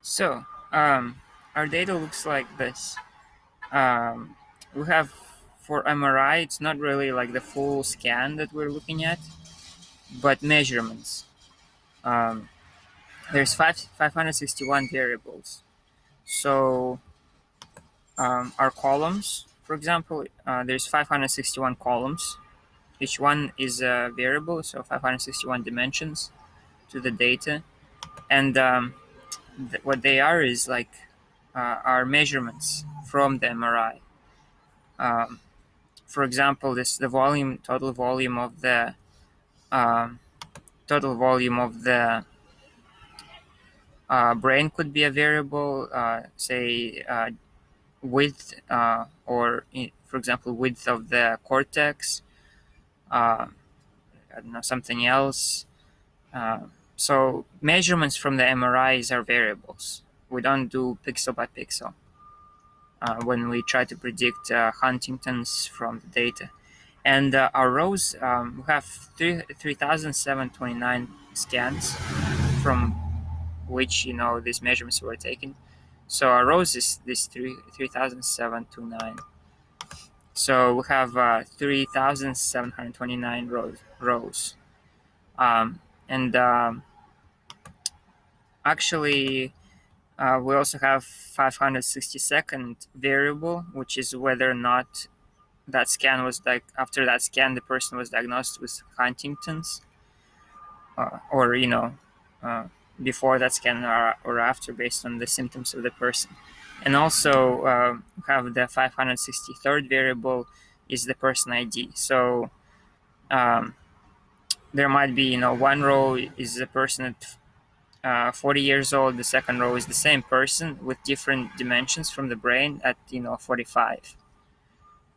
So, our data looks like this. We have for MRI, it's not really like the full scan that we're looking at, but measurements. Um, there's 561 variables. So, our columns, for example, there's 561 columns. Each one is a variable, so 561 dimensions to the data. And what they are is like our measurements from the MRI. Um, for example, this the volume, um, total volume of the brain could be a variable. Say width, for example, width of the cortex. Uh, I don't know, something else. So measurements from the MRIs are variables. We don't do pixel by pixel when we try to predict Huntington's from the data. And our rows, we have 3,729 scans from which these measurements were taken. So our rows is this 3,729. So we have 3,729 rows. And actually, we also have 562nd variable, which is whether or not that scan was after that scan the person was diagnosed with Huntington's, or uh, before that scan or after, based on the symptoms of the person. And also have the 563rd variable is the person ID. So um, there might be one row is the person at 40 years old, the second row is the same person with different dimensions from the brain at 45.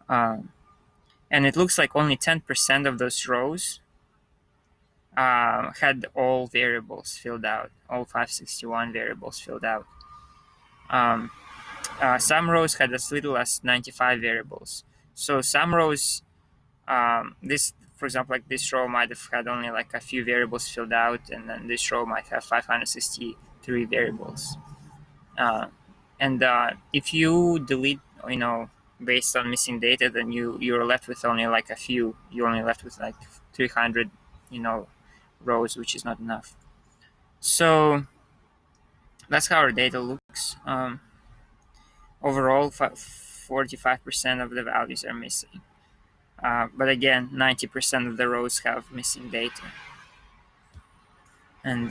And it looks like only 10% of those rows had all variables filled out, all 561 variables filled out. Some rows had as little as 95 variables. So some rows, for example, like this row might have had only like a few variables filled out, and then this row might have 563 variables. And if you delete, based on missing data, then you're left with only like a few. You're only left with like 300, rows, which is not enough. So that's how our data looks. Overall, 45% of the values are missing. But again, 90% of the rows have missing data. And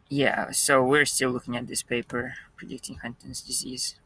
yeah, so we're still looking at this paper predicting Huntington's disease.